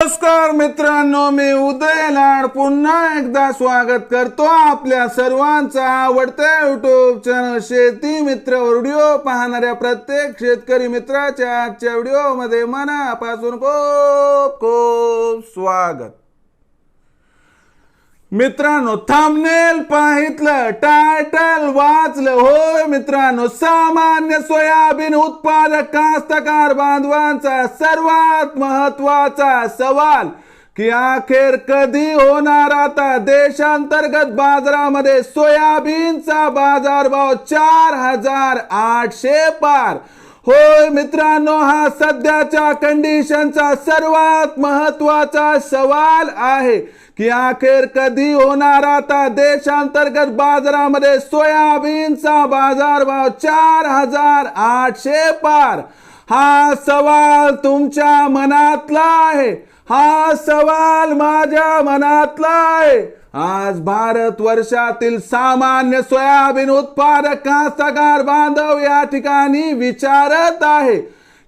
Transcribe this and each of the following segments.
नमस्कार मित्रांनो, मी उदय लाड पुन्हा एकदा स्वागत करतो आपल्या सर्वांचा आवडत्या YouTube चॅनल शेती मित्र व्हिडिओ पाहणाऱ्या प्रत्येक शेतकरी मित्राच्या आजच्या व्हिडिओ मध्ये मनापासून खूप खूप स्वागत। मित्रांनो, थंबनेल पाहितलं, टायटल वाचलं, होय मित्रांनो, सामान्य सोयाबीन उत्पादक कास्तकार बांधवांचा सर्वात महत्त्वाचा सवाल की अखेर कधी होणार आता देशांतर्गत बाजारामध्ये सोयाबीनचा बाजारभाव 4800 पार। होय मित्रांनो, हा सध्याच्या कंडिशनचा सर्वात महत्त्वाचा सवाल आहे की अखेर कधी होणार आता देशांतर्गत बाजारामध्ये सोयाबीनचा बाजारभाव 4800 पार। हा सवाल तुमच्या मनातला आहे, हा सवाल माझ्या मनातला आहे। आज भारत वर्षातील सामान्य सोयाबीन उत्पादक कास्तकार बांधव या ठिकाणी विचारत आहे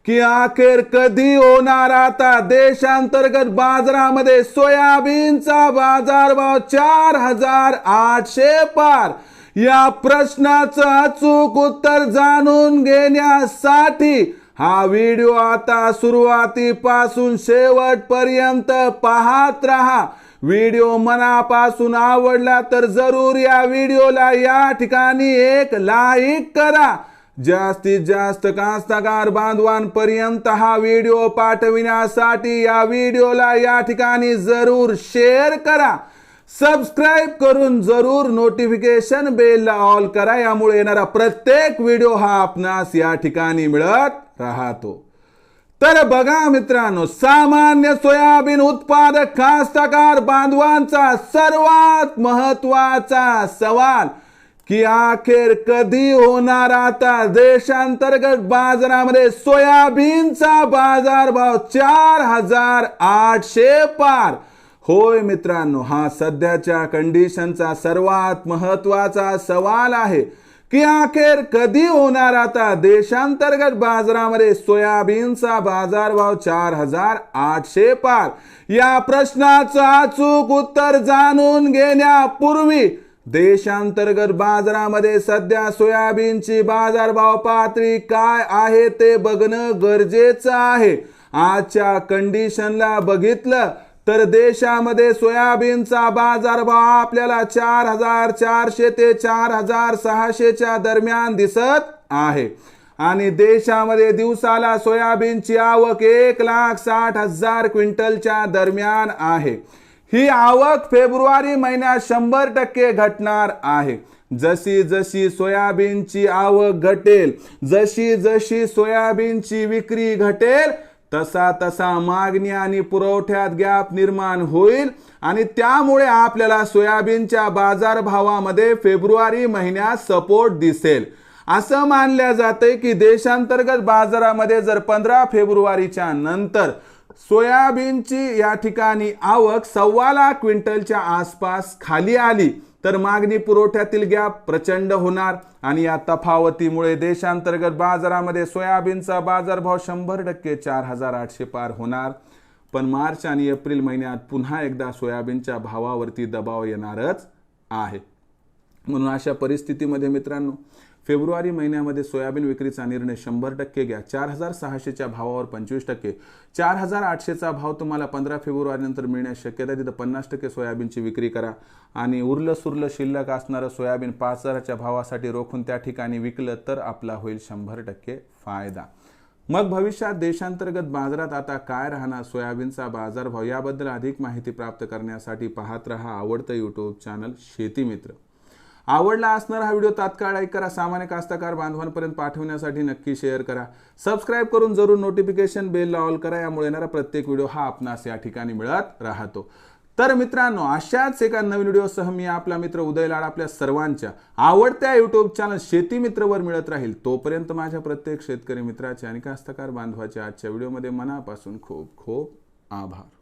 की अखेर कधी होणार आता देशांतर्गत बाजारामध्ये सोयाबीनचा बाजारभाव 4800 पार। या प्रश्नाचं अचूक उत्तर जाणून घेण्यासाठी हा व्हिडिओ आता सुरुवातीपासून शेवटपर्यंत पाहत रहा। व्हिडिओ मनापासून आवडला तर जरूर या व्हिडिओला या ठिकाणी एक लाईक करा। जास्तीत जास्त कास्तकार बांधवांपर्यंत हा व्हिडिओ पाठविण्यासाठी या व्हिडिओला या ठिकाणी जरूर शेअर करा। सबस्क्राइब करून जरूर नोटिफिकेशन बेलला ऑल करा, यामुळे येणारा प्रत्येक व्हिडिओ हा आपणास या ठिकाणी मिळत राहतो। तर बघा मित्रांनो, सामान्य सोयाबीन उत्पादक कास्तकार बांधवांचा सर्वात महत्त्वाचा सवाल की अखेर कधी होणार आता देशांतर्गत बाजारामध्ये सोयाबीनचा बाजारभाव 4800 पार। होय मित्रांनो, हा सध्याच्या कंडिशनचा सर्वात महत्त्वाचा सवाल आहे की अखेर कधी होणार आता देशांतर्गत बाजारामध्ये सोयाबीनचा बाजारभाव 4800 पार। या प्रश्नाचं अचूक उत्तर जाणून घेण्यापूर्वी देशांतर्गत बाजारामध्ये सध्या सोयाबीनची बाजारभाव पातळी काय आहे ते बघणं गरजेचं आहे। आजच्या कंडिशनला बघितलं तर देशामध्ये सोयाबीनचा बाजारभाव आपल्याला 4400 ते 4600 च्या दरम्यान दिसत आहे आणि देशामध्ये दिवसाला सोयाबीनची आवक 1,60,000 क्विंटलच्या दरम्यान आहे। ही आवक फेब्रुवारी महिन्यात 100% घटणार आहे। जशी जशी सोयाबीनची आवक घटेल, जशी जशी सोयाबीनची विक्री घटेल, तसा तसा मागणी आणि पुरवठ्यात गॅप निर्माण होईल आणि त्यामुळे आपल्याला सोयाबीनच्या बाजारभावामध्ये फेब्रुवारी महिन्यात सपोर्ट दिसेल। असं मानलं जातंय की देशांतर्गत बाजारामध्ये जर 15 फेब्रुवारीच्या नंतर सोयाबीनची या ठिकाणी आवक 1.25 लाख क्विंटलच्या आसपास खाली आली तर मागणी पुरवठ्यातील गॅप प्रचंड होणार आणि या तफावतीमुळे देशांतर्गत बाजारामध्ये सोयाबीनचा बाजारभाव 100% 4800 पार होणार। पण मार्च आणि एप्रिल महिन्यात पुन्हा एकदा सोयाबीनच्या भावावरती दबाव येणारच आहे। म्हणून अशा परिस्थितीमध्ये मित्रांनो, फेब्रुवारी महिन्यामध्ये सोयाबीन विक्रीचा निर्णय 100% घ्या। 4600 च्या भावावर 25%, 4800 चा भाव तुम्हाला 15 फेब्रुवारी नंतर मिळण्याची शक्यता आहे, तिथं 50% सोयाबीनची विक्री करा आणि उरलं सुरलं शिल्लक असणारं सोयाबीन 5000 च्या भावासाठी रोखून त्या ठिकाणी विकलं तर आपला होईल 100% फायदा। मग भविष्यात देशांतर्गत बाजारात आता काय राहणार, सोयाबीनचा बाजारभाव याबद्दल अधिक माहिती प्राप्त करण्यासाठी पाहत रहा आवडतं YouTube चॅनल शेती मित्र। आवडला असणारा हा व्हिडिओ तात्काळ लाईक करा, सामान्य कास्तकार बांधवांपर्यंत पाठवण्यासाठी नक्की शेअर करा। सबस्क्राइब करून जरूर नोटिफिकेशन बेलला ऑल करा, यामुळे येणारा प्रत्येक व्हिडिओ हा आपणास या ठिकाणी मिळत राहतो। तर मित्रांनो, अशाच एका नवीन व्हिडिओसह मी आपला मित्र उदय लाड आपल्या सर्वांच्या आवडत्या YouTube चॅनल शेती मित्रवर मिळत राहील। तोपर्यंत माझ्या प्रत्येक शेतकरी मित्राचे आणि कास्तकार बांधवाच्या आजच्या व्हिडिओमध्ये मनापासून खूप खूप आभार।